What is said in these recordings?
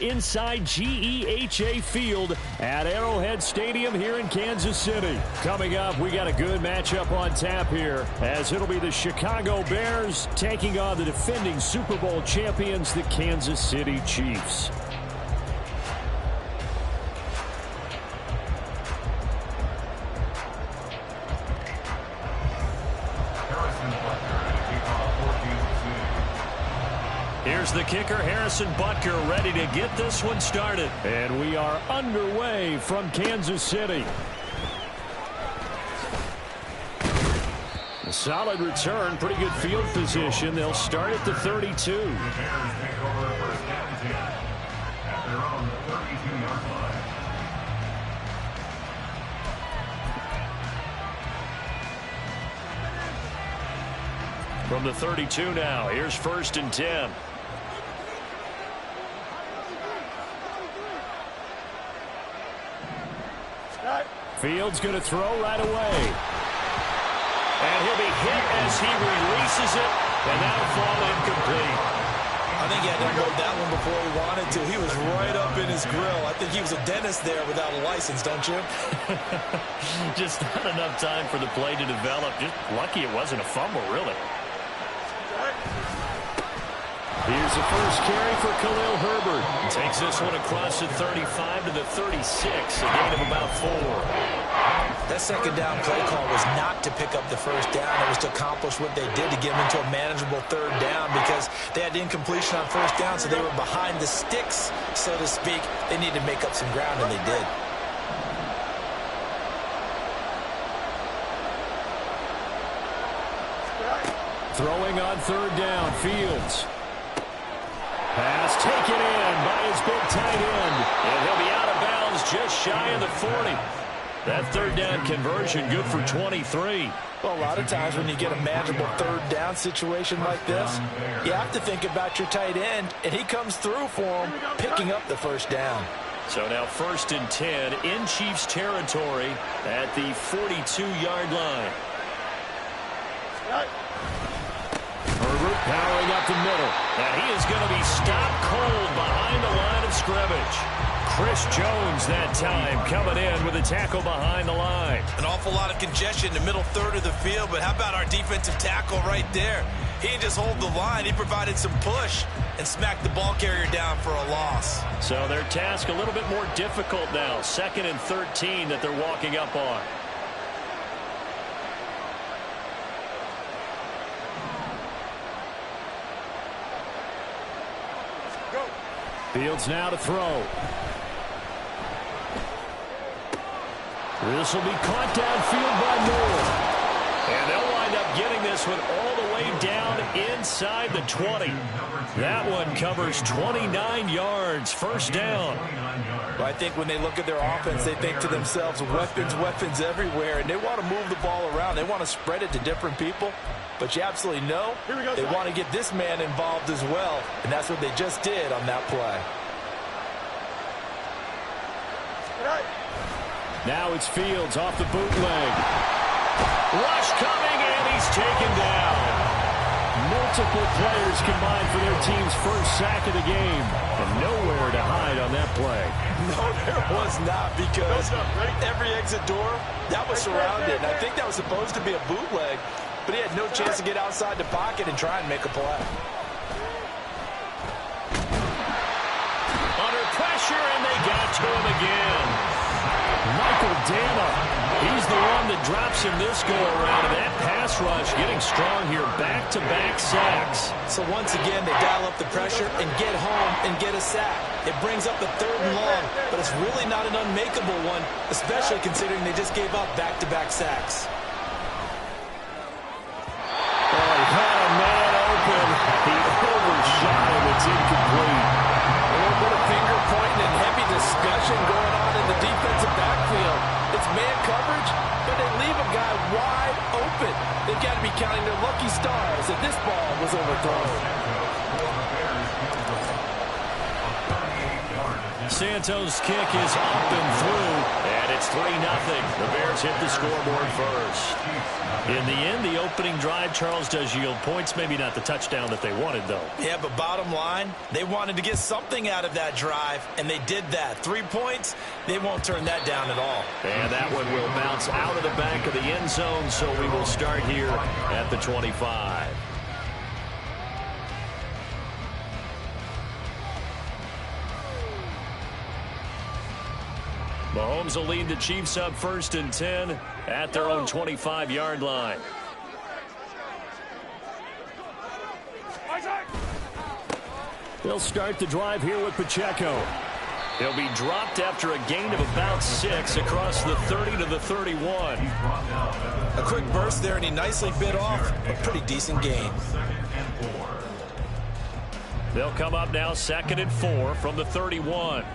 inside GEHA Field at Arrowhead Stadium here in Kansas City. Coming up, we got a good matchup on tap here, as it'll be the Chicago Bears taking on the defending Super Bowl champions, the Kansas City Chiefs. Here's the kicker, Harrison Butker, ready to get this one started. And we are underway from Kansas City. A solid return, pretty good field position. They'll start at the 32. From the 32 now, here's 1st and 10. Fields going to throw right away. And he'll be hit as he releases it, and that'll fall incomplete. I think he had to unload that one before he wanted to. He was right up in his grill. I think he was a dentist there without a license, don't you? Just not enough time for the play to develop. Just lucky it wasn't a fumble, really. Here's the first carry for Khalil Herbert. He takes this one across the 35 to the 36, a gain of about 4. That second down play call was not to pick up the first down. It was to accomplish what they did to get them into a manageable 3rd down, because they had incompletion on 1st down, so they were behind the sticks, so to speak. They needed to make up some ground, and they did. Throwing on 3rd down, Fields. Pass taken in by his big tight end. And he'll be out of bounds just shy of the 40. That 3rd down conversion good for 23. Well, a lot of times when you get a manageable 3rd down situation like this, you have to think about your tight end, and he comes through for him, picking up the 1st down. So now 1st and 10 in Chiefs territory at the 42-yard line. Herbert powering up the middle. And he is going to be stopped cold behind the line of scrimmage. Chris Jones that time coming in with a tackle behind the line. An awful lot of congestion in the middle 3rd of the field, but how about our defensive tackle right there? He didn't just hold the line. He provided some push and smacked the ball carrier down for a loss. So their task a little bit more difficult now. 2nd and 13 that they're walking up on. Fields now to throw. This will be caught downfield by Moore. And they'll wind up getting this one all the way down inside the 20. That one covers 29 yards. 1st down. Well, I think when they look at their offense, they think to themselves, weapons, weapons everywhere. And they want to move the ball around. They want to spread it to different people. But you absolutely know they want to get this man involved as well. And that's what they just did on that play. Now it's Fields off the bootleg. Rush coming, and he's taken down. Multiple players combined for their team's 1st sack of the game. And nowhere to hide on that play. No, there was not, because every exit door, that was surrounded. And I think that was supposed to be a bootleg. But he had no chance to get outside the pocket and try and make a play. Under pressure, and they got to him again. Michael Dana, he's the one that drops him this go-around. And that pass rush getting strong here. Back-to-back sacks. So once again, they dial up the pressure and get home and get a sack. It brings up the 3rd and long, but it's really not an unmakeable one, especially considering they just gave up back-to-back sacks. He overshot him. It's incomplete. A little bit of finger pointing and heavy discussion going on in the defensive backfield. It's man coverage, but they leave a guy wide open. They've got to be counting their lucky stars that this ball was overthrown. Santos' kick is up and through, and it's 3-0. The Bears hit the scoreboard first. In the end, the opening drive, Charles, does yield points. Maybe not the touchdown that they wanted, though. Yeah, but bottom line, they wanted to get something out of that drive, and they did that. 3 points, they won't turn that down at all. And that one will bounce out of the back of the end zone, so we will start here at the 25. Mahomes will lead the Chiefs up 1st and 10 at their own 25-yard line. They'll start the drive here with Pacheco. He'll be dropped after a gain of about 6 across the 30 to the 31. A quick burst there, and he nicely bit off a pretty decent gain. They'll come up now 2nd and 4 from the 31.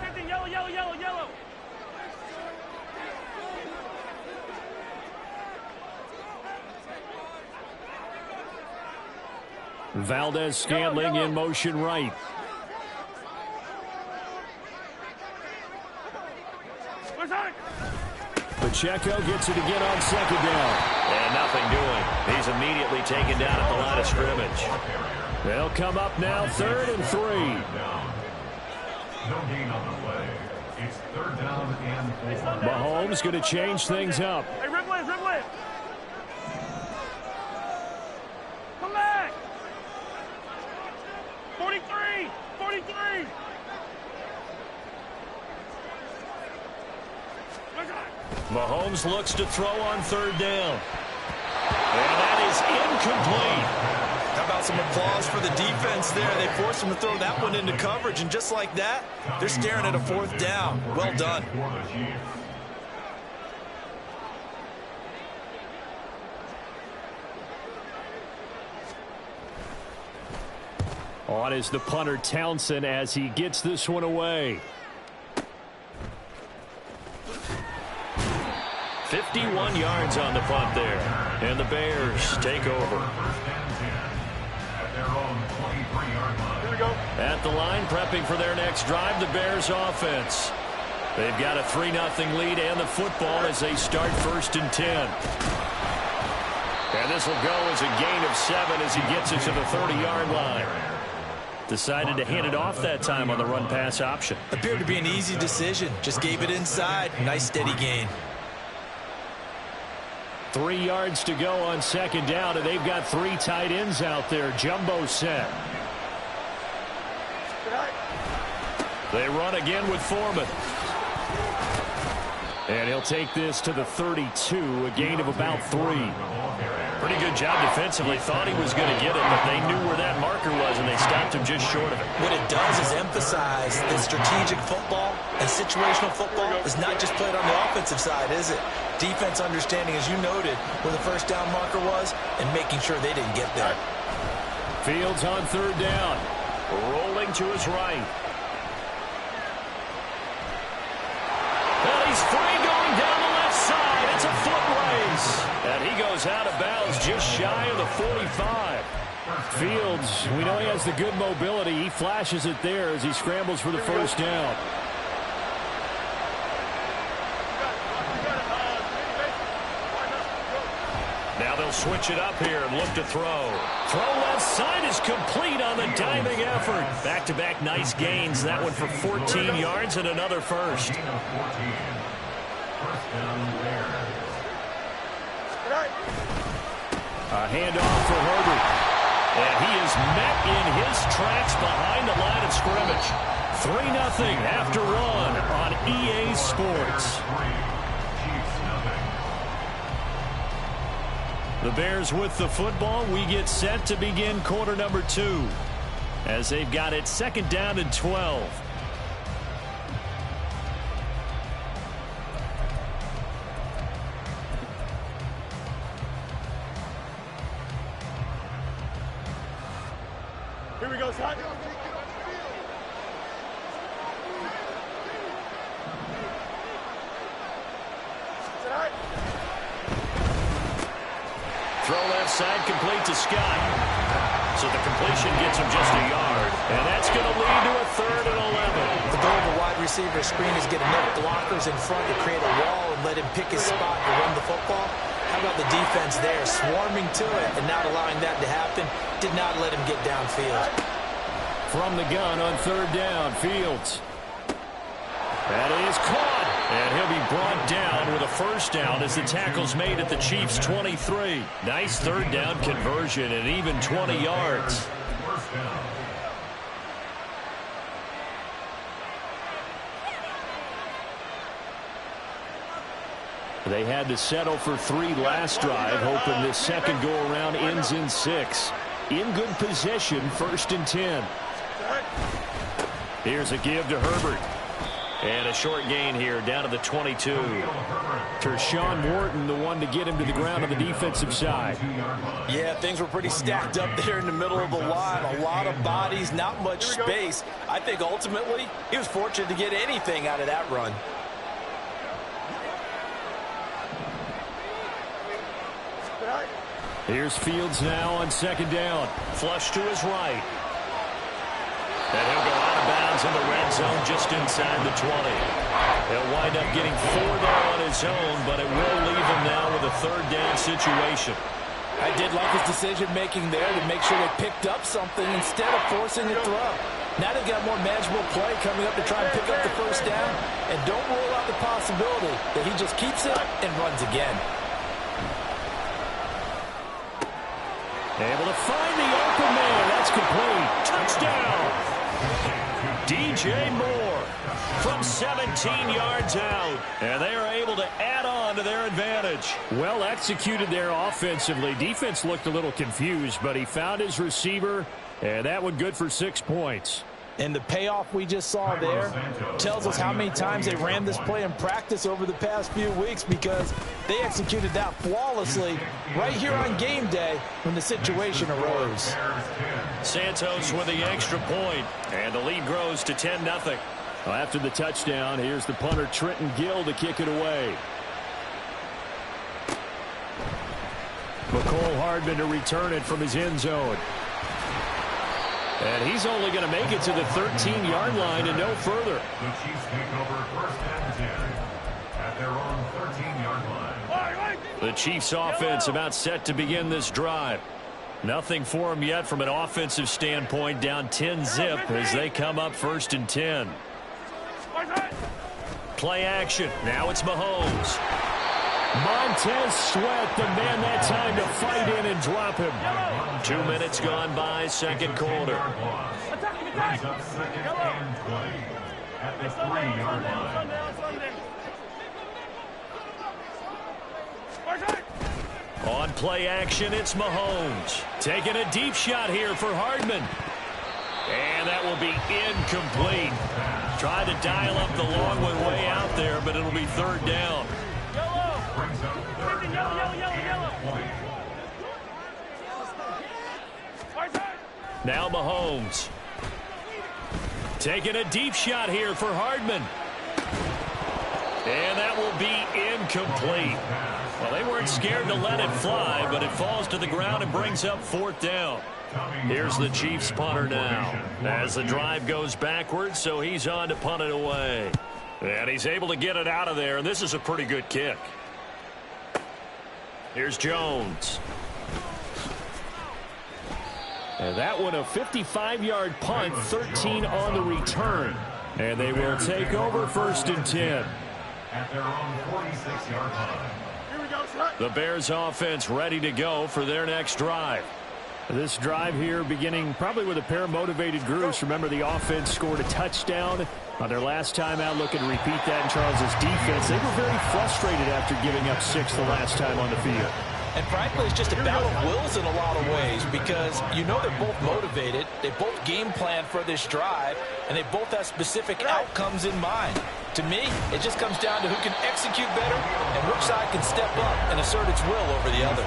Valdez-Scantling in motion right. Pacheco gets it again on 2nd down. And nothing doing. He's immediately taken down at the line of scrimmage. They'll come up now 3rd and 3. No gain on the play. It's 3rd down and 4. Mahomes going to change things up. Hey, Ripley. Come back. 43. Mahomes looks to throw on 3rd down. And that is incomplete. How about some applause for the defense there? They forced him to throw that one into coverage, and just like that, they're staring at a 4th down. Well done. On is the punter Townsend as he gets this one away. 51 yards on the punt there. And the Bears take over. Here we go. At the line, prepping for their next drive, the Bears offense. They've got a 3-0 lead and the football as they start 1st and 10. And this will go as a gain of 7 as he gets it to the 30-yard line. Decided to hand it off that time on the run-pass option. Appeared to be an easy decision. Just gave it inside. Nice steady gain. 3 yards to go on 2nd down, and they've got 3 tight ends out there. Jumbo set. They run again with Foreman. And he'll take this to the 32, a gain of about 3. Pretty good job defensively. Thought he was going to get it, but they knew where that marker was, and they stopped him just short of it. What it does is emphasize that strategic football and situational football is not just played on the offensive side, is it? Defense understanding, as you noted, where the 1st down marker was and making sure they didn't get there. Fields on 3rd down. Rolling to his right. And he's free going down the left side. It's a foot race. And he goes out of bounds just shy of the 45. Fields, we know he has the good mobility. He flashes it there as he scrambles for the 1st down. Now they'll switch it up here and look to throw. Throw left side is complete on the diving effort. Back-to-back nice gains. That one for 14 yards and another first. A handoff for Herbert. And he is met in his tracks behind the line of scrimmage. 3-0 after one on EA Sports. The Bears with the football. We get set to begin quarter number 2 as they've got it 2nd down and 12. Here we go, Scott. Throw left side complete to Scott. So the completion gets him just a yard. And that's going to lead to a 3rd and 11. The goal of a wide receiver screen is get enough blockers in front to create a wall and let him pick his spot to run the football. How about the defense there, swarming to it and not allowing that to happen? Did not let him get downfield. From the gun on third down, Fields. That is caught, and he'll be brought down with a first down as the tackle's made at the Chiefs' 23. Nice third down conversion and even 20 yards. First down. They had to settle for 3 last drive, hoping this second go-around ends in 6. In good possession, 1st and 10. Here's a give to Herbert. And a short gain here, down to the 22. Tershawn Wharton, the one to get him to the ground on the defensive side. Yeah, things were pretty stacked up there in the middle of the line. A lot of bodies, not much space. I think ultimately he was fortunate to get anything out of that run. Here's Fields now on second down. Flush to his right. And he'll go out of bounds in the red zone just inside the 20. He'll wind up getting 4 there on his own, but it will leave him now with a third down situation. I did like his decision-making there to make sure they picked up something instead of forcing a throw. Now they've got more manageable play coming up to try and pick up the first down. And don't rule out the possibility that he just keeps it and runs again. Able to find the open man. That's complete. Touchdown. DJ Moore from 17 yards out. And they are able to add on to their advantage. Well executed there offensively. Defense looked a little confused, but he found his receiver, and that one good for 6 points. And the payoff we just saw there tells us how many times they ran this play in practice over the past few weeks, because they executed that flawlessly right here on game day when the situation arose. Santos with the extra point, and the lead grows to 10-0. Well, after the touchdown, here's the punter Trenton Gill to kick it away. McCole Hardman to return it from his end zone. And he's only going to make it to the 13-yard line and no further. The Chiefs take over 1st and 10 at their own 13-yard line. The Chiefs offense about set to begin this drive. Nothing for them yet from an offensive standpoint, down 10-zip as they come up 1st and 10. Play action. Now it's Mahomes. Montez Sweat, the man that time to fight in and drop him. 2 minutes gone by, second quarter. Brings up 2nd and 20 at the 3-yard line. On play action, it's Mahomes. Taking a deep shot here for Hardman. And that will be incomplete. Tried to dial up the long one way out there, but it'll be third down. Brings up 3rd and 20. Now Mahomes. Taking a deep shot here for Hardman. And that will be incomplete. Well, they weren't scared to let it fly, but it falls to the ground and brings up 4th down. Here's the Chiefs punter now as the drive goes backwards, so he's on to punt it away. And he's able to get it out of there, and this is a pretty good kick. Here's Jones. And that one a 55-yard punt, 13 on the return. And they will take over 1st and 10. At their own 46-yard line. The Bears offense ready to go for their next drive. This drive here beginning probably with a pair of motivated groups. Remember, the offense scored a touchdown on their last time out. Looking to repeat that in Charles's defense. They were very frustrated after giving up 6 the last time on the field. And frankly, it's just a battle of wills in a lot of ways, because you know they're both motivated, they both game plan for this drive, and they both have specific outcomes in mind. To me, it just comes down to who can execute better and which side can step up and assert its will over the other.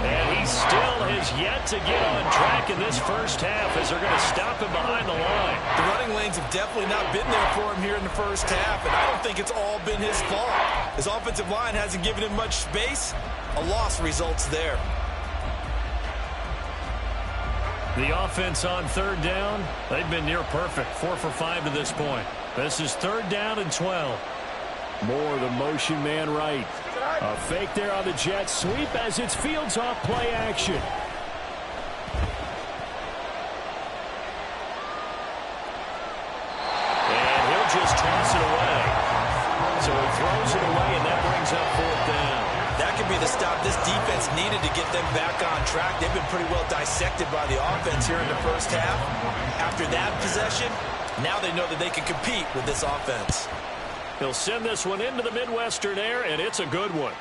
And he still has yet to get on track in this first half as they're going to stop him behind the line. The running lanes have definitely not been there for him here in the first half, and I don't think it's all been his fault. His offensive line hasn't given him much space. A loss results there. The offense on third down, they've been near perfect. 4 for 5 to this point. This is 3rd down and 12. More the motion man right. A fake there on the jet sweep as it's Fields off play action. And he'll just toss it away. So he throws it away, and that brings up 4th down. That could be the stop this defense needed to get them back on track. They've been pretty well dissected by the offense here in the first half. After that possession, now they know that they can compete with this offense. He'll send this one into the Midwestern air, and it's a good one.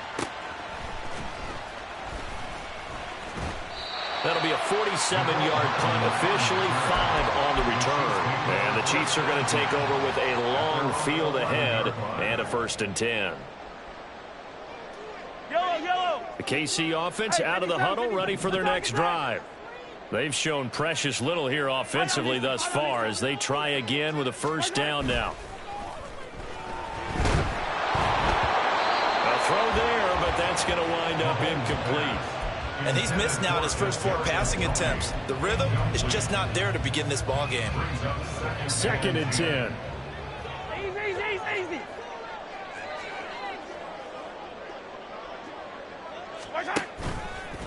That'll be a 47-yard punt, officially 5 on the return. And the Chiefs are going to take over with a long field ahead and a 1st and 10. Yellow. The KC offense out of the huddle, ready for their next drive. They've shown precious little here offensively thus far as they try again with a 1st down now. A throw there, but that's going to wind up incomplete. And he's missed now in his first 4 passing attempts. The rhythm is just not there to begin this ball game. 2nd and 10. Easy.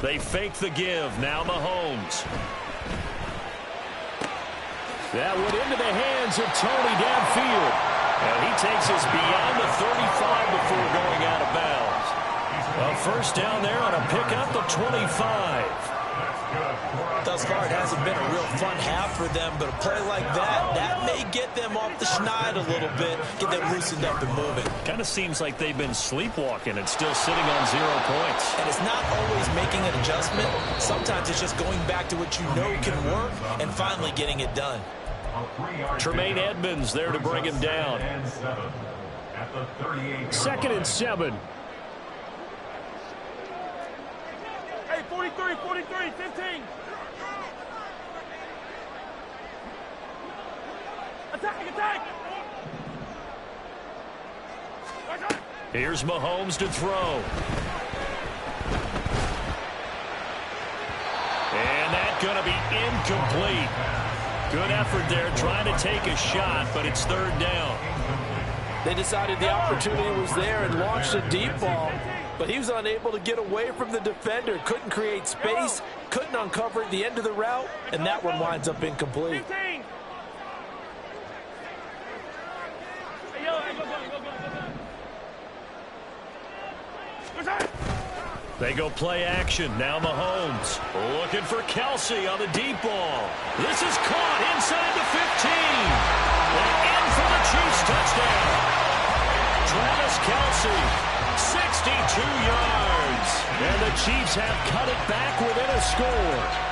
They fake the give. Now Mahomes. That went into the hands of Tony downfield. And he takes us beyond the 35 before going out of bounds. A 1st down there on a pickup, the 25. Thus far, it hasn't been a real fun half for them, but a play like that may get them off the schneid a little bit, get them loosened up and moving. Kind of seems like they've been sleepwalking and still sitting on 0 points. And it's not always making an adjustment. Sometimes it's just going back to what you know can work and finally getting it done. Tremaine Edmonds there to bring him down. 2nd and 7. Hey, 43, 15. Attack. Here's Mahomes to throw. And that's going to be incomplete. Good effort there trying to take a shot, but it's 3rd down. They decided the opportunity was there and launched a deep ball, but he was unable to get away from the defender, couldn't create space, couldn't uncover the end of the route, and that one winds up incomplete. 15. They go play action. Now Mahomes looking for Kelsey on the deep ball. This is caught inside the 15. And in for the Chiefs touchdown. Travis Kelsey, 62 yards. And the Chiefs have cut it back within a score.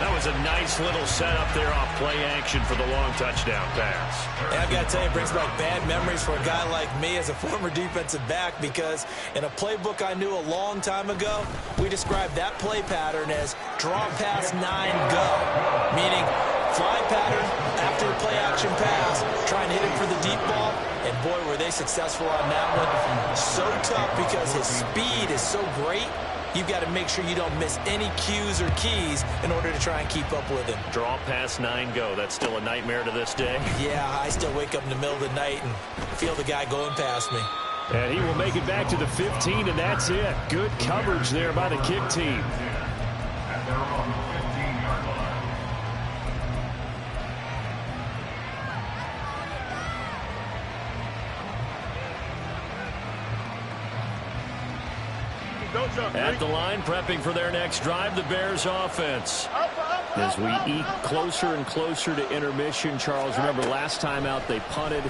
That was a nice little setup there off play action for the long touchdown pass. And I've got to tell you, it brings back bad memories for a guy like me as a former defensive back, because in a playbook I knew a long time ago, we described that play pattern as draw pass 9 go, meaning fly pattern after the play action pass, trying to hit it for the deep ball, and boy, were they successful on that one. So tough because his speed is so great. You've got to make sure you don't miss any cues or keys in order to try and keep up with him. Draw pass 9 go. That's still a nightmare to this day. Yeah, I still wake up in the middle of the night and feel the guy going past me. And he will make it back to the 15, and that's it. Good coverage there by the kick team. At their own 15-yard line. At the line, prepping for their next drive, the Bears offense. As we eke closer and closer to intermission, Charles, remember last time out they punted.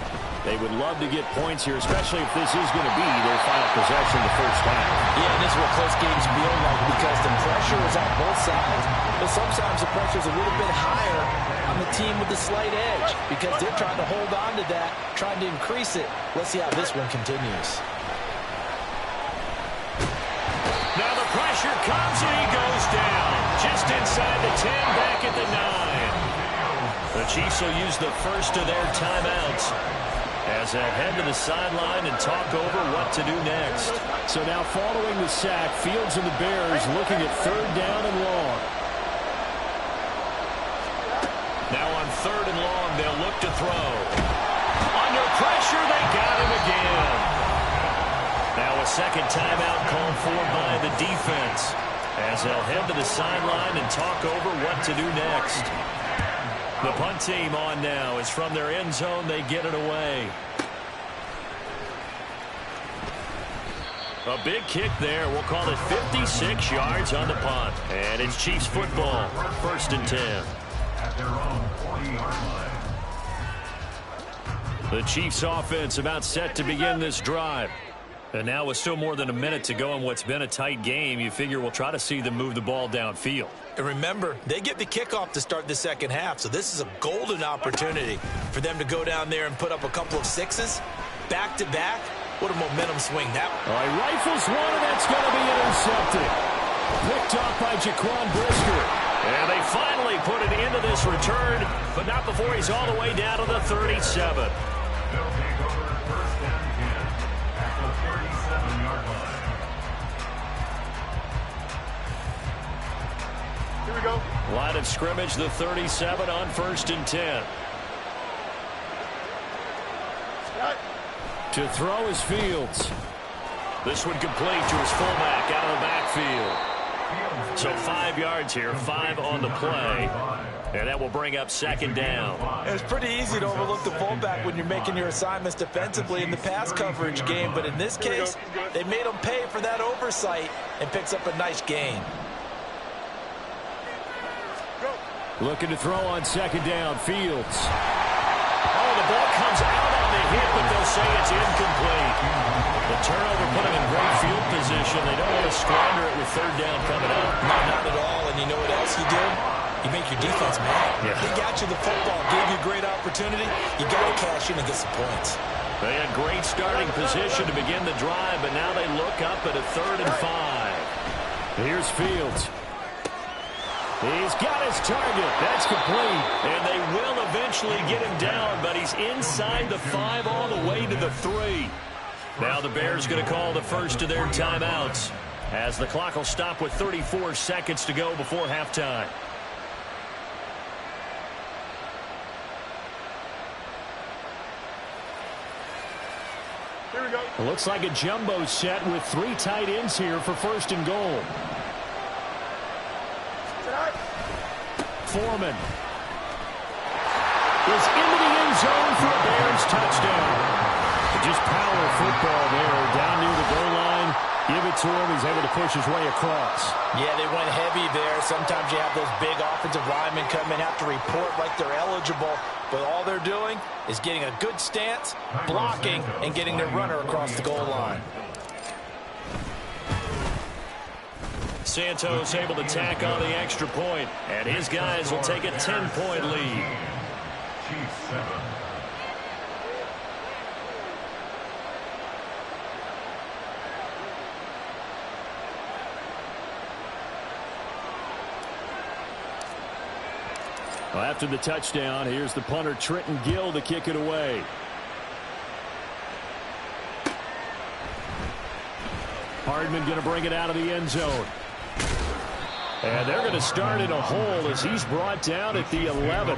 They would love to get points here, especially if this is going to be their final possession the first half. Yeah, and this is what close games feel like, because the pressure is on both sides, but sometimes the pressure is a little bit higher on the team with the slight edge because they're trying to hold on to that, trying to increase it. Let's see how this one continues. Now the pressure comes and he goes down. Just inside the 10, back at the 9. The Chiefs will use the first of their timeouts as they head to the sideline and talk over what to do next. So now following the sack, Fields and the Bears looking at 3rd down and long. 3rd and long. They'll look to throw. Under pressure, they got him again. Now a second timeout called for by the defense, as they'll head to the sideline and talk over what to do next. The punt team on now is from their end zone. They get it away. A big kick there. We'll call it 56 yards on the punt. And it's Chiefs football, 1st and 10. At their own 40-yard line. The Chiefs offense about set to begin this drive. And now with still more than a minute to go in what's been a tight game, you figure we'll try to see them move the ball downfield. And remember, they get the kickoff to start the second half, so this is a golden opportunity for them to go down there and put up a couple of sixes back-to-back. What a momentum swing that one. All right, rifles one, and that's going to be intercepted. Picked off by Jaquan Brisker. And they finally put it into this return, but not before he's all the way down to the 37. They'll take over 1st and 10 at the 37-yard line. Here we go. Line of scrimmage, the 37 on 1st and 10. To throw is Fields. This one complete to his fullback out of the backfield. So 5 yards here, 5 on the play. And that will bring up 2nd down. It's pretty easy to overlook the fullback when you're making your assignments defensively in the pass coverage game. But in this case, they made him pay for that oversight and picks up a nice gain. Looking to throw on 2nd down, Fields. Oh, the ball comes out on the hit, but they'll say it's incomplete. The turnover put them in great field position. They don't want to squander it with 3rd down coming up. No, not at all. And you know what else you did? You make your defense mad. Yeah. They got you the football, gave you a great opportunity. You got to cash in and get some points. They had great starting position to begin the drive, but now they look up at a 3rd and 5. Here's Fields. He's got his target. That's complete. And they will eventually get him down, but he's inside the 5 all the way to the 3. Now the Bears going to call the first of their timeouts, as the clock will stop with 34 seconds to go before halftime. Here we go. It looks like a jumbo set with 3 tight ends here for 1st and goal. Foreman is into the end zone for a Bears touchdown. Just power football there, down near the goal line. Give it to him. He's able to push his way across. Yeah, they went heavy there. Sometimes you have those big offensive linemen come in, have to report like they're eligible. But all they're doing is getting a good stance, blocking, and getting their runner across the goal line. Santos able to tack on the extra point, and his guys will take a 10-point lead. Chiefs 7. Well, after the touchdown, here's the punter Trenton Gill to kick it away. Hardman going to bring it out of the end zone. And they're going to start in a hole as he's brought down at the 11.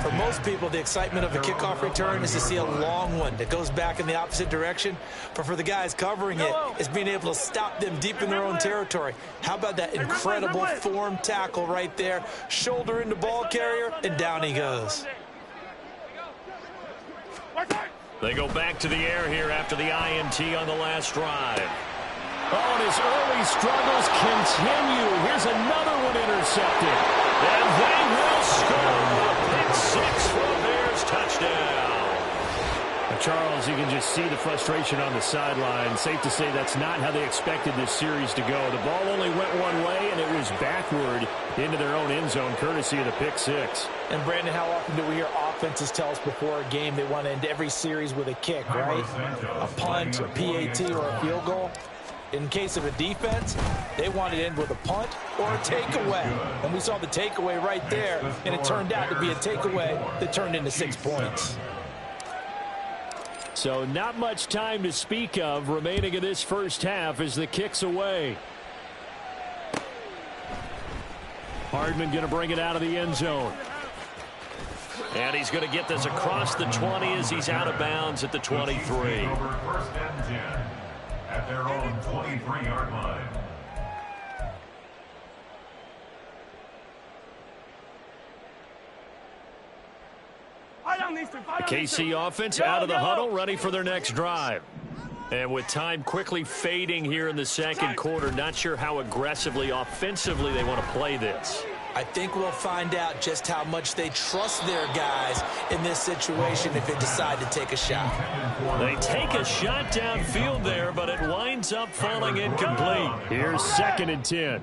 For most people, the excitement of a kickoff return is to see a long one that goes back in the opposite direction. But for the guys covering it, it's being able to stop them deep in their own territory. How about that incredible form tackle right there? Shoulder into ball carrier, and down he goes. They go back to the air here after the INT on the last drive. Oh, and his early struggles continue. Here's another one intercepted. And they will score. Pick 6 for a Bears touchdown. Now, Charles, you can just see the frustration on the sideline. Safe to say that's not how they expected this series to go. The ball only went one way, and it was backward into their own end zone, courtesy of the pick 6. And, Brandon, how often do we hear offenses tell us before a game they want to end every series with a kick, right? A punt, a PAT, or a field goal. In case of a defense, they want to end with a punt or a takeaway. And we saw the takeaway right there, and it turned out to be a takeaway that turned into 6 points. So not much time to speak of remaining in this first half as the kick's away. Hardman going to bring it out of the end zone. And he's going to get this across the 20 as he's out of bounds at the 23. Over 1st and 10 at their own 23-yard line. The KC offense out of the huddle, ready for their next drive. And with time quickly fading here in the second quarter, not sure how aggressively, offensively they want to play this. I think we'll find out just how much they trust their guys in this situation if they decide to take a shot. They take a shot downfield there, but it winds up falling incomplete. Here's 2nd and 10.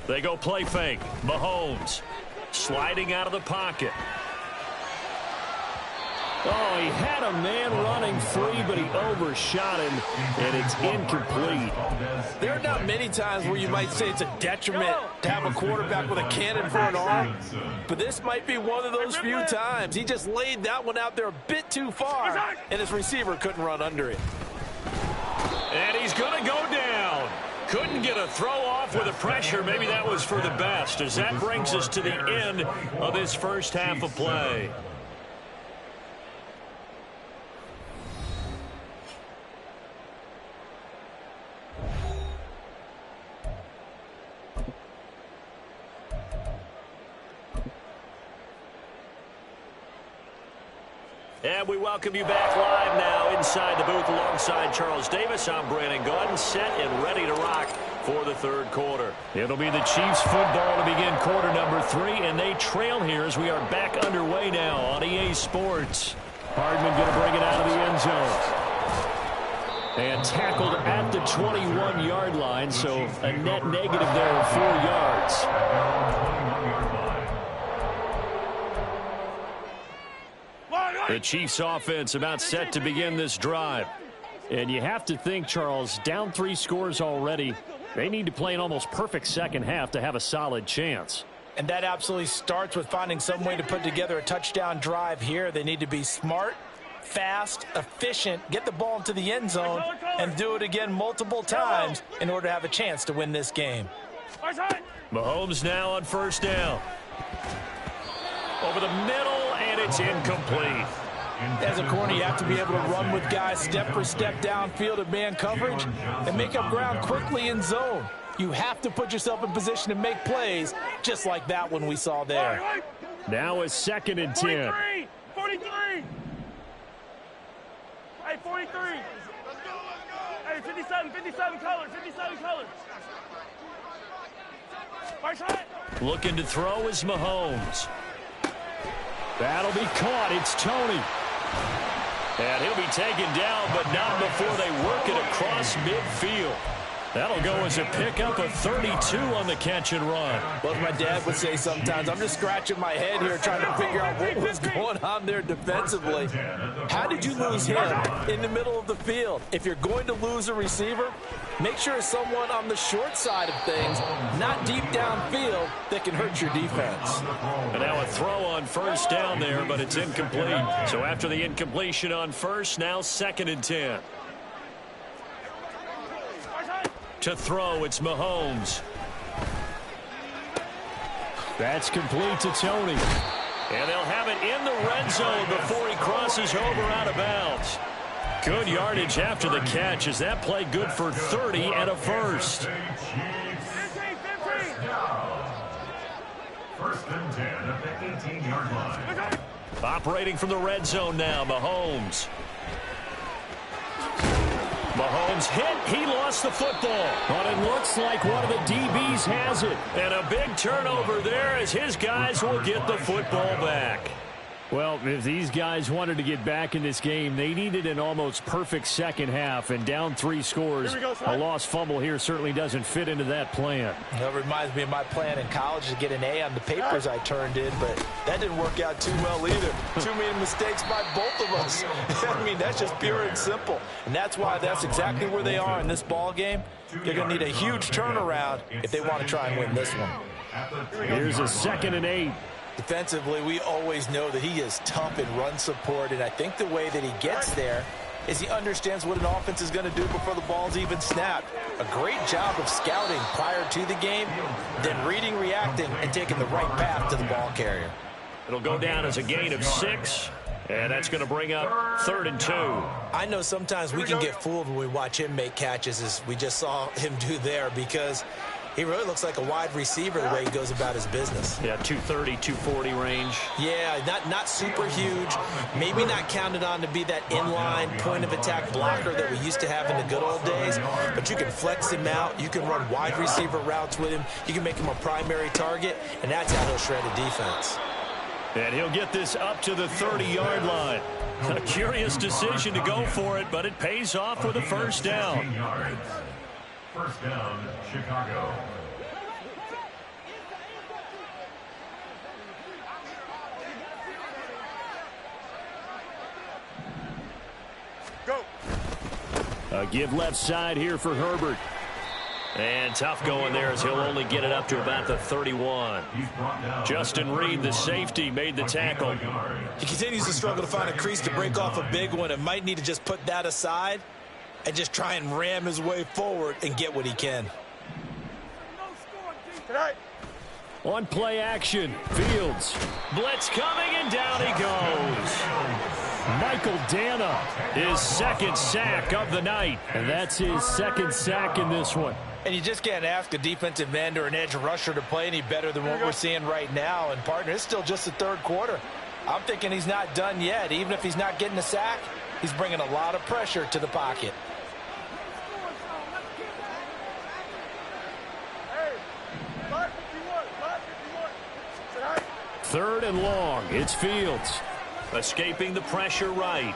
They go play fake. Mahomes sliding out of the pocket. Oh, he had a man running free, but he overshot him, and it's incomplete. There are not many times where you might say it's a detriment to have a quarterback with a cannon for an arm, but this might be one of those few times. He just laid that one out there a bit too far, and his receiver couldn't run under it. And he's going to go down. Couldn't get a throw off with the pressure. Maybe that was for the best, as that brings us to the end of this first half of play. And we welcome you back live now inside the booth alongside Charles Davis. I'm Brandon Gordon, set and ready to rock for the third quarter. It'll be the Chiefs football to begin quarter number 3, and they trail here as we are back underway now on EA Sports. Hardman going to bring it out of the end zone. And tackled at the 21-yard line, so a net negative there of 4 yards. The Chiefs offense about set to begin this drive. And you have to think, Charles, down 3 scores already. They need to play an almost perfect second half to have a solid chance. And that absolutely starts with finding some way to put together a touchdown drive here. They need to be smart, fast, efficient, get the ball into the end zone, and do it again multiple times in order to have a chance to win this game. Mahomes now on first down. Over the middle, and it's incomplete. As a corner, you have to be able to run with guys step for step downfield of man coverage and make up ground quickly in zone. You have to put yourself in position to make plays, just like that one we saw there. Now it's 2nd and 10. 43. Hey, 43. Hey, 57 colors, 57 colors. Looking to throw is Mahomes. That'll be caught. It's Tony. And he'll be taken down, but not before they work it across midfield. That'll go as a pickup of 32 on the catch and run. Well, as my dad would say sometimes, I'm just scratching my head here trying to figure out what was going on there defensively. How did you lose him in the middle of the field? If you're going to lose a receiver, make sure it's someone on the short side of things, not deep downfield, that can hurt your defense. And now a throw on first down there, but it's incomplete. So after the incompletion on first, now 2nd and 10. To throw, it's Mahomes. That's complete to Tony. And they'll have it in the red zone before he crosses over out of bounds. Good yardage after the catch. Is that play good for 30 and a first? 15. 1st and 10 at the 18-yard line. Operating from the red zone now, Mahomes. Mahomes hit. He lost the football. But it looks like one of the DBs has it. And a big turnover there as his guys will get the football back. Well, if these guys wanted to get back in this game, they needed an almost perfect second half, and down 3 scores. A lost fumble here certainly doesn't fit into that plan. That reminds me of my plan in college to get an A on the papers I turned in, but that didn't work out too well either. Too many mistakes by both of us. I mean, that's just pure and simple. And that's why that's exactly where they are in this ball game. They're going to need a huge turnaround if they want to try and win this one. Here's a 2nd and 8. Defensively, we always know that he is tough in run support, and I think the way that he gets there is he understands what an offense is going to do before the ball's even snapped. A great job of scouting prior to the game, then reading, reacting, and taking the right path to the ball carrier. It'll go down as a gain of 6. And that's going to bring up 3rd and 2. I know sometimes we can get fooled when we watch him make catches, as we just saw him do there, because he really looks like a wide receiver the way he goes about his business. Yeah, 230, 240 range. Yeah, not super huge. Maybe not counted on to be that inline point-of-attack blocker that we used to have in the good old days, but you can flex him out. You can run wide receiver routes with him. You can make him a primary target, and that's how he'll shred a defense. And he'll get this up to the 30-yard line. A curious decision to go for it, but it pays off with a first down. First down, Chicago. Go. A give left side here for Herbert. And tough going there as he'll only get it up to about the 31. Justin Reed, the safety, made the tackle. He continues to struggle to find a crease to break off a big one and might need to just put that aside and just try and ram his way forward and get what he can. On play action, Fields. Blitz coming, and down he goes. Michael Dana, his 2nd sack of the night. And that's his 2nd sack in this one. And you just can't ask a defensive end or an edge rusher to play any better than what we're seeing right now. And, partner, it's still just the 3rd quarter. I'm thinking he's not done yet. Even if he's not getting a sack, he's bringing a lot of pressure to the pocket. Third and long. It's Fields. Escaping the pressure right.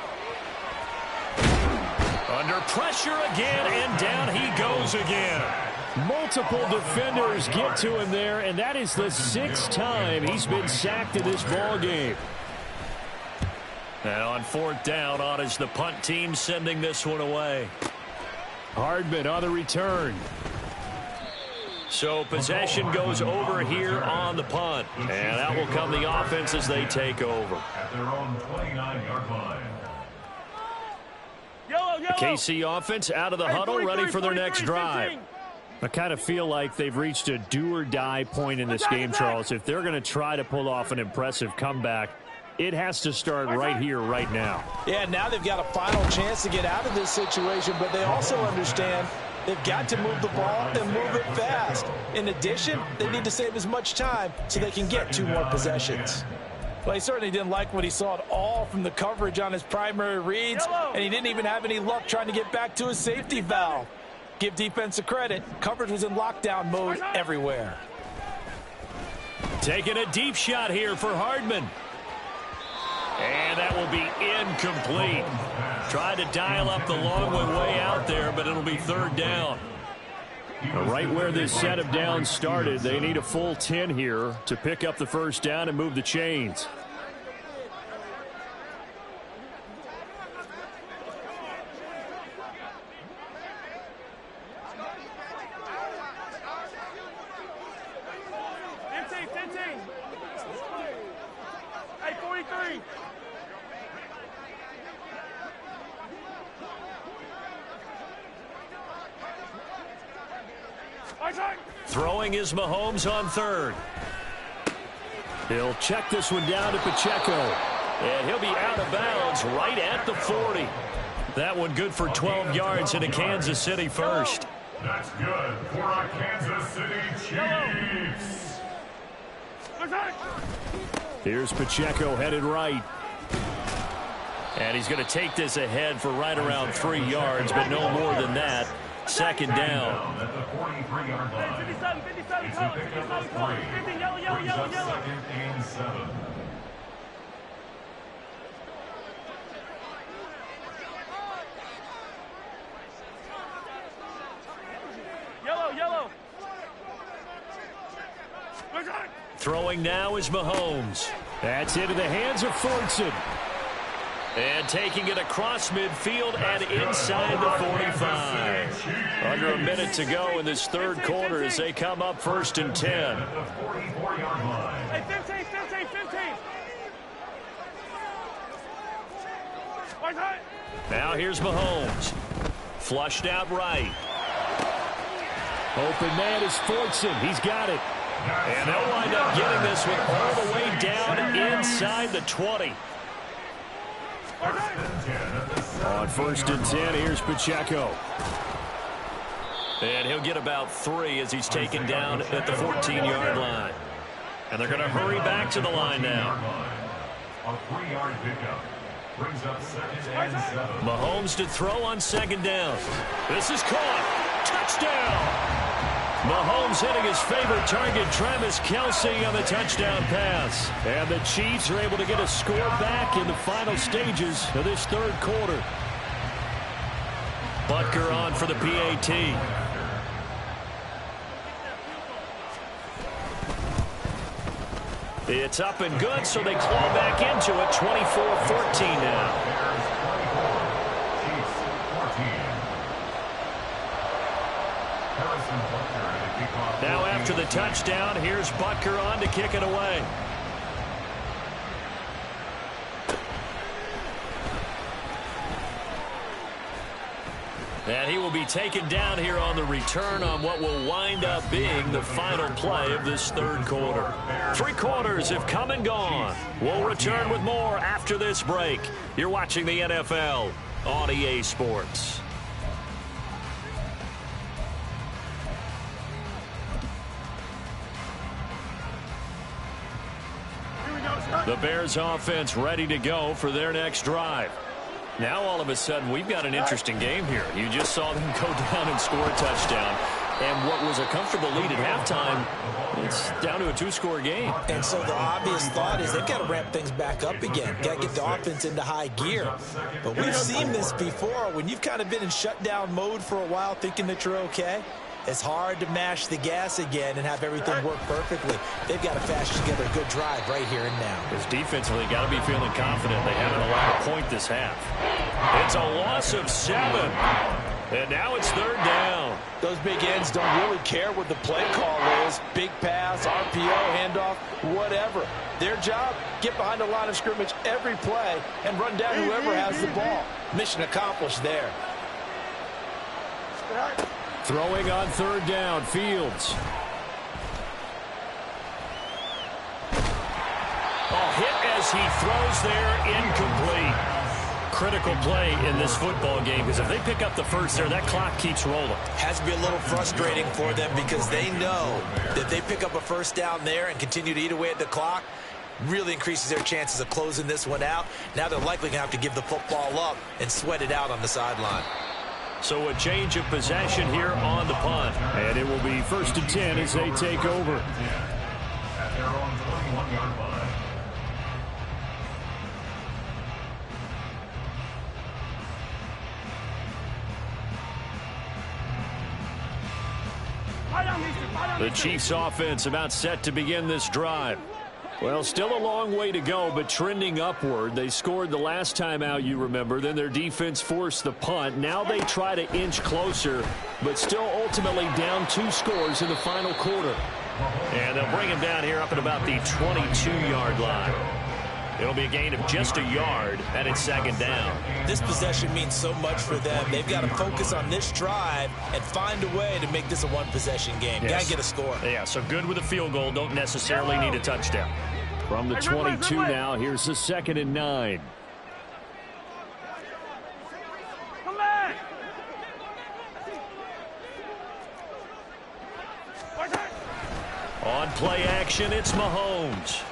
Under pressure again, and down he goes again. Multiple defenders get to him there, and that is the 6th time he's been sacked in this ball game. And on 4th down, on is the punt team sending this one away. Hardman on the return. So possession goes over here on the punt. And out will come the offense as they take over. At their own 29-yard line. KC offense out of the huddle, ready for their next drive. I kind of feel like they've reached a do-or-die point in this game, Charles. If they're going to try to pull off an impressive comeback, it has to start right here, right now. Yeah, now they've got a final chance to get out of this situation, but they also understand they've got to move the ball and move it fast. In addition, they need to save as much time so they can get 2 more possessions. Well, he certainly didn't like what he saw at all from the coverage on his primary reads, and he didn't even have any luck trying to get back to his safety valve. Give defense a credit. Coverage was in lockdown mode everywhere. Taking a deep shot here for Hardman. And that will be incomplete. Tried to dial up the long one way out there, but it'll be 3rd down. Right where this set of downs started, they need a full 10 here to pick up the first down and move the chains. Hey, 43. Throwing is Mahomes on 3rd. He'll check this one down to Pacheco. And he'll be out of bounds right at the 40. That one good for 12 yards into Kansas City first. That's good for our Kansas City Chiefs. Here's Pacheco headed right. And he's going to take this ahead for right around 3 yards, but no more than that. 2nd down. At the 43-yard line. 57, 57, It's a pickup of 3. 50, yellow, yellow, Brings yellow, up yellow. 2nd and 7. Yellow, yellow. Throwing now is Mahomes. That's into the hands of Fortson. And taking it across midfield and inside the 45. Under a minute to go in this 3rd quarter as they come up 1st and 10. At the 44-yard line. Hey, 15, 15, 15. Now here's Mahomes. Flushed out right. Open man is Fortson. He's got it. And they'll wind up getting this one all the way down inside the 20. On 1st and 10, here's Pacheco. And he'll get about 3 as he's taken down at the 14-yard line. And they're going to hurry back to the line now. A 3-yard pickup brings up 2nd and 7. Mahomes to throw on 2nd down. This is caught. Touchdown. Mahomes hitting his favorite target, Travis Kelce, on the touchdown pass. And the Chiefs are able to get a score back in the final stages of this 3rd quarter. Butker on for the PAT. It's up and good, so they claw back into it. 24-14 now. Now after the touchdown, here's Butker on to kick it away. And he will be taken down here on the return on what will wind up being the final play of this 3rd quarter. 3 quarters have come and gone. We'll return with more after this break. You're watching the NFL on EA Sports. The Bears offense ready to go for their next drive. Now all of a sudden we've got an interesting game here. You just saw them go down and score a touchdown. And what was a comfortable lead at halftime, it's down to a 2-score game. And so the obvious thought is they've got to ramp things back up again. Got to get the offense into high gear. But we've seen this before. When you've kind of been in shutdown mode for a while thinking that you're okay, it's hard to mash the gas again and have everything work perfectly. They've got to fashion together a good drive right here and now. Because defensively, got to be feeling confident. They haven't allowed a point this half. It's a loss of 7. And now it's 3rd down. Those big ends don't really care what the play call is. Big pass, RPO, handoff, whatever. Their job, get behind the line of scrimmage every play and run down whoever has the ball. Mission accomplished there. Throwing on 3rd down, Fields. A hit as he throws there, incomplete. Critical play in this football game, because if they pick up the first there, that clock keeps rolling. Has to be a little frustrating for them because they know that they pick up a 1st down there and continue to eat away at the clock, really increases their chances of closing this one out. Now they're likely going to have to give the football up and sweat it out on the sideline. So a change of possession here on the punt. And it will be 1st and 10 as they take over. At their own 21-yard line. The Chiefs offense about set to begin this drive. Well, still a long way to go, but trending upward. They scored the last time out, you remember. Then their defense forced the punt. Now they try to inch closer, but still ultimately down 2 scores in the final quarter. And they'll bring him down here up at about the 22-yard line. It'll be a gain of just a yard, and it's 2nd down. This possession means so much for them. They've got to focus on this drive and find a way to make this a 1-possession game. Yes. Got to get a score. Yeah, so good with a field goal. Don't necessarily need a touchdown. From the 22 now, here's the 2nd and 9. Come back. On play action, it's Mahomes.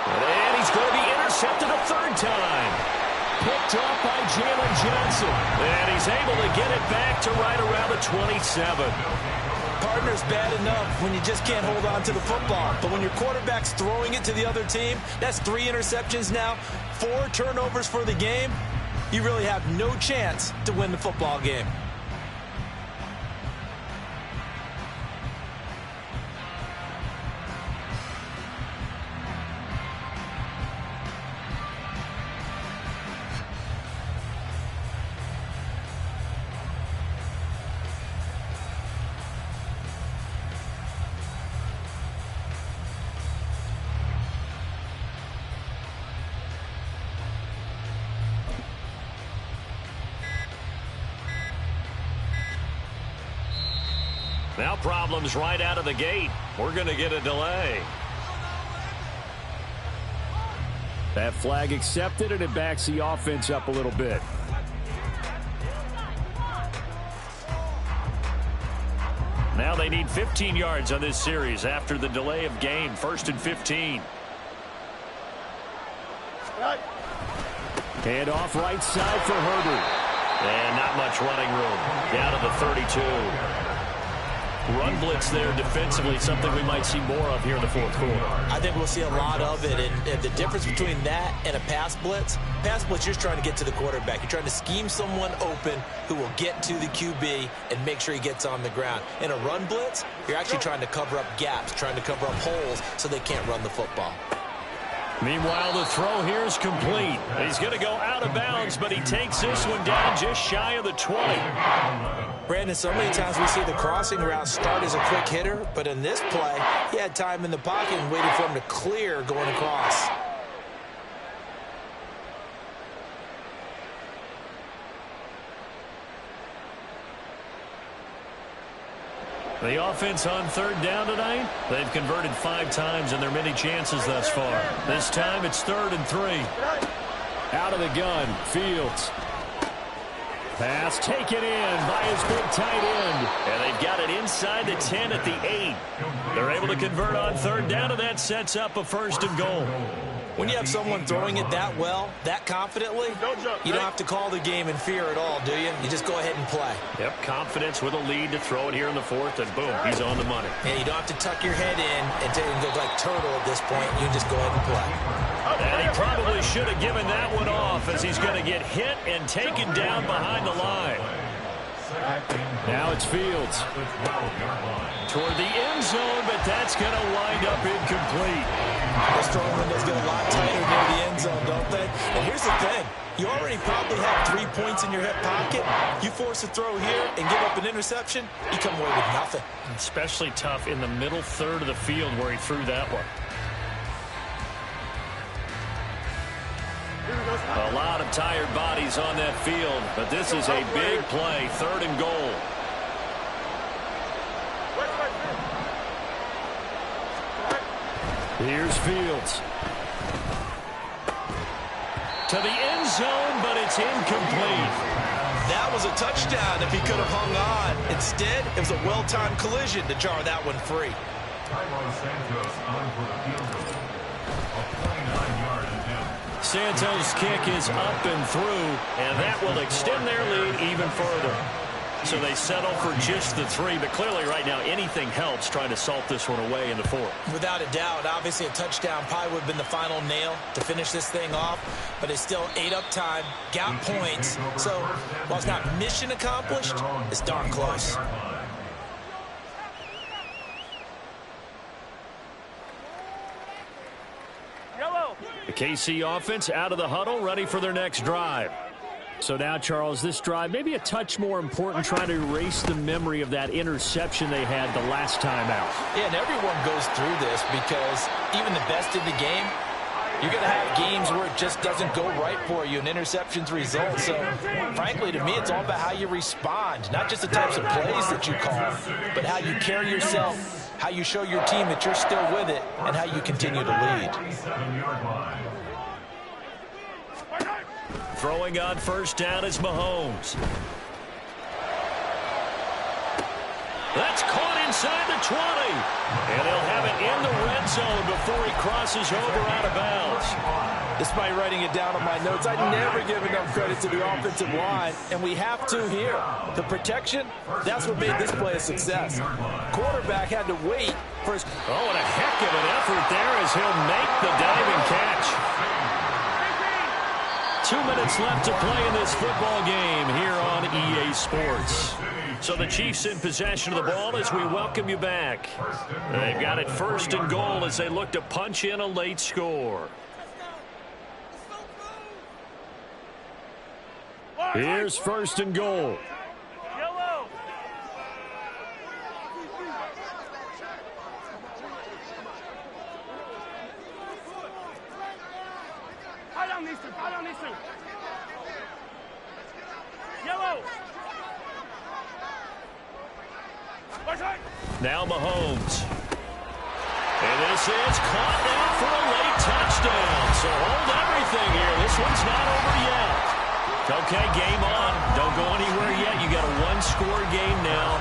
And he's going to be intercepted a 3rd time. Picked up by Jalen Johnson. And he's able to get it back to right around the 27. Partner's bad enough when you just can't hold on to the football. But when your quarterback's throwing it to the other team, that's 3 interceptions now, 4 turnovers for the game. You really have no chance to win the football game. Now problems right out of the gate. We're going to get a delay. That flag accepted, and it backs the offense up a little bit. Now they need 15 yards on this series after the delay of game. 1st and 15. Hand off right side for Herbert. And not much running room. Down to the 32. Run blitz there defensively, something we might see more of here in the 4th quarter. I think we'll see a lot of it, and the difference between that and a pass blitz, you're just trying to get to the quarterback. You're trying to scheme someone open who will get to the QB and make sure he gets on the ground. In a run blitz, you're actually trying to cover up gaps, trying to cover up holes so they can't run the football. Meanwhile, the throw here is complete. He's going to go out of bounds, but he takes this one down just shy of the 20. Brandon, so many times we see the crossing route start as a quick hitter, but in this play, he had time in the pocket and waited for him to clear going across. The offense on 3rd down tonight, they've converted 5 times in their many chances thus far. This time it's 3rd and 3. Out of the gun, Fields. Pass taken in by his big tight end. And they've got it inside the 10 at the 8. They're able to convert on 3rd down, and that sets up a 1st and goal. When you have someone throwing it that well, that confidently, you don't have to call the game in fear at all, do you? You just go ahead and play. Yep, confidence with a lead to throw it here in the 4th, and boom, he's on the money. And you don't have to tuck your head in and go like turtle at this point. You just go ahead and play. And he probably should have given that one off as he's going to get hit and taken down behind the line. Now it's Fields. Toward the end zone, but that's going to wind up incomplete. Those throwing windows get a lot tighter near the end zone, don't they? And here's the thing. You already probably have 3 points in your hip pocket. You force a throw here and give up an interception, you come away with nothing. Especially tough in the middle 3rd of the field where he threw that one. A lot of tired bodies on that field, but this is a big play, 3rd and goal. Here's Fields. To the end zone, but it's incomplete. That was a touchdown if he could have hung on. Instead, it was a well-timed collision to jar that one free. Santos' kick is up and through, and that will extend their lead even further. So they settle for just the 3, but clearly right now anything helps trying to salt this one away in the 4th. Without a doubt, obviously a touchdown probably would have been the final nail to finish this thing off, but it's still 8 up time, got points, so while it's not mission accomplished, it's darn close. The KC offense out of the huddle, ready for their next drive. So now, Charles, this drive maybe a touch more important, trying to erase the memory of that interception they had the last time out. Yeah, and everyone goes through this because even the best in the game, you're going to have games where it just doesn't go right for you, and interceptions result. So, frankly, to me, it's all about how you respond, not just the types of plays that you call, but how you carry yourself, how you show your team that you're still with it, and how you continue to lead. Throwing on 1st down is Mahomes. That's caught inside the 20. And they'll have it in the red zone before he crosses over out of bounds. Despite writing it down on my notes, I never give enough credit to the offensive line, and we have to here. The protection, that's what made this play a success. Quarterback had to wait for his... Oh, and a heck of an effort there as he'll make the diving catch. 2 minutes left to play in this football game here on EA Sports. So the Chiefs in possession of the ball as we welcome you back. They've got it 1st and goal as they look to punch in a late score. Here's 1st and goal. Yellow. Hide on these two. Yellow. Now Mahomes. And this is caught now for a late touchdown. So hold everything here. This one's not over yet. Okay, game on. Don't go anywhere yet. You got a one-score game now.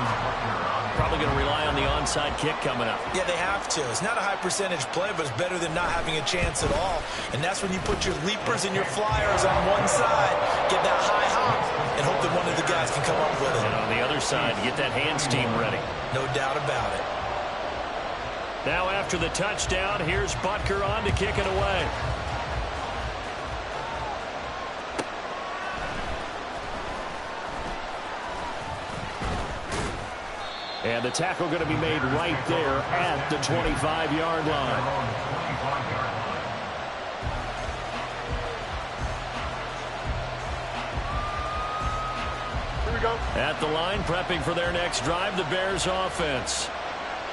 Probably going to rely on the onside kick coming up. Yeah, they have to. It's not a high-percentage play, but it's better than not having a chance at all. And that's when you put your leapers and your flyers on one side, get that high hop, and hope that one of the guys can come up with it. And on the other side, get that hands team ready. No doubt about it. Now after the touchdown, here's Butker on to kick it away. And the tackle going to be made right there at the 25-yard line. Here we go. At the line, prepping for their next drive, the Bears offense.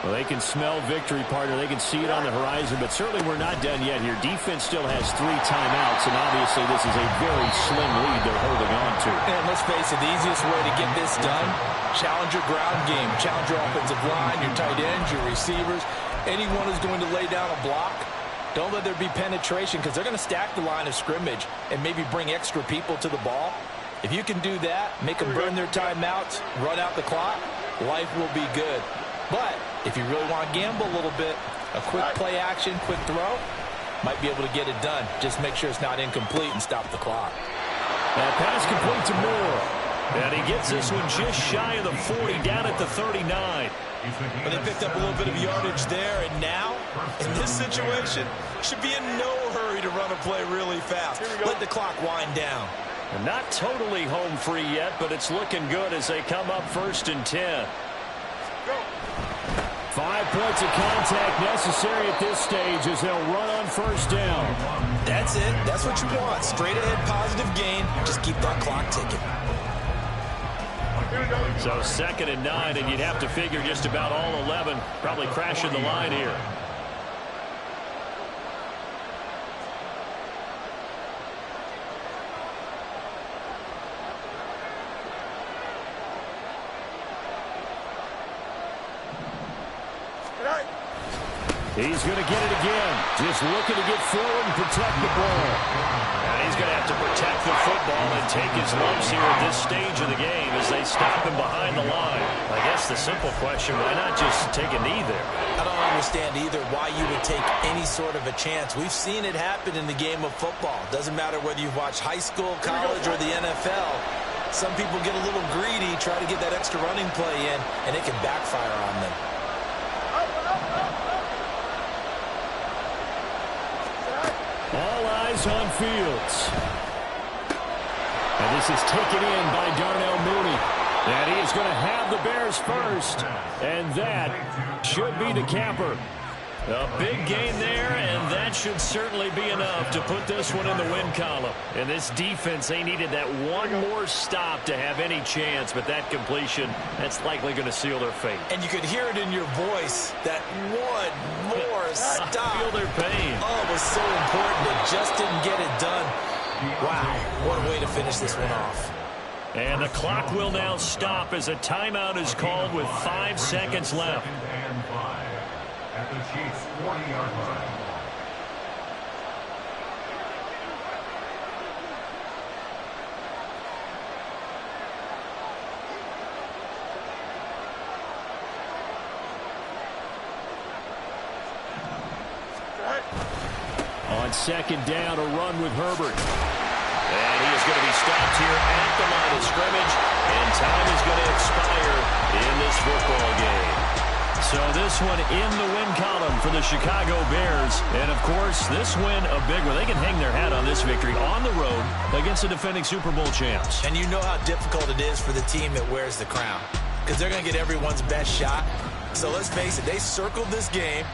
Well, they can smell victory, partner. They can see it on the horizon, but certainly we're not done yet here. Defense still has 3 timeouts, and obviously this is a very slim lead they're holding on to. And let's face it, the easiest way to get this done, challenge your ground game, challenge your offensive line, your tight ends, your receivers, anyone who's going to lay down a block. Don't let there be penetration because they're going to stack the line of scrimmage and maybe bring extra people to the ball. If you can do that, make them burn their timeouts, run out the clock, life will be good. But if you really want to gamble a little bit, a quick play action, quick throw, might be able to get it done. Just make sure it's not incomplete and stop the clock. That pass complete to Moore. And he gets this one just shy of the 40, down at the 39. But they picked up a little bit of yardage there, and now, in this situation, should be in no hurry to run a play really fast. Let the clock wind down. And not totally home free yet, but it's looking good as they come up 1st and 10. 5 points of contact necessary at this stage as they'll run on 1st down. That's it. That's what you want. Straight ahead positive gain. Just keep that clock ticking. So 2nd and 9, and you'd have to figure just about all 11 probably crashing the line here. He's going to get it again. Just looking to get forward and protect the ball. And he's going to have to protect the football and take his lumps here at this stage of the game as they stop him behind the line. I guess the simple question, why not just take a knee there? I don't understand either why you would take any sort of a chance. We've seen it happen in the game of football. Doesn't matter whether you watch high school, college, or the NFL. Some people get a little greedy, try to get that extra running play in, and it can backfire on them. All eyes on Fields. And this is taken in by Darnell Mooney. And he is going to have the Bears first. And that should be the capper. A big gain there, and that should certainly be enough to put this one in the win column. And this defense, they needed that one more stop to have any chance, but that completion, that's likely going to seal their fate. And you could hear it in your voice, that one more stop. I feel their pain. Oh, it was so important. It just didn't get it done. Wow, what a way to finish this one off. And the clock will now stop as a timeout is called with 5 seconds left. At the Chiefs' 40-yard line. On 2nd down, a run with Herbert. And he is going to be stopped here at the line of scrimmage, and time is going to expire in this football game. So this one in the win column for the Chicago Bears. And, of course, this win a big one. They can hang their hat on this victory on the road against the defending Super Bowl champs. And you know how difficult it is for the team that wears the crown, because they're going to get everyone's best shot. So let's face it, they circled this game.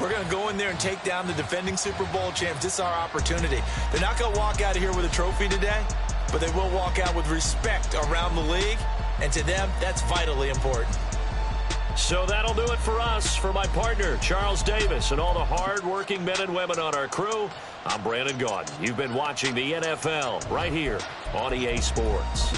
We're going to go in there and take down the defending Super Bowl champs. This is our opportunity. They're not going to walk out of here with a trophy today, but they will walk out with respect around the league. And to them, that's vitally important. So that'll do it for us. For my partner, Charles Davis, and all the hard-working men and women on our crew, I'm Brandon Gaudin. You've been watching the NFL right here on EA Sports.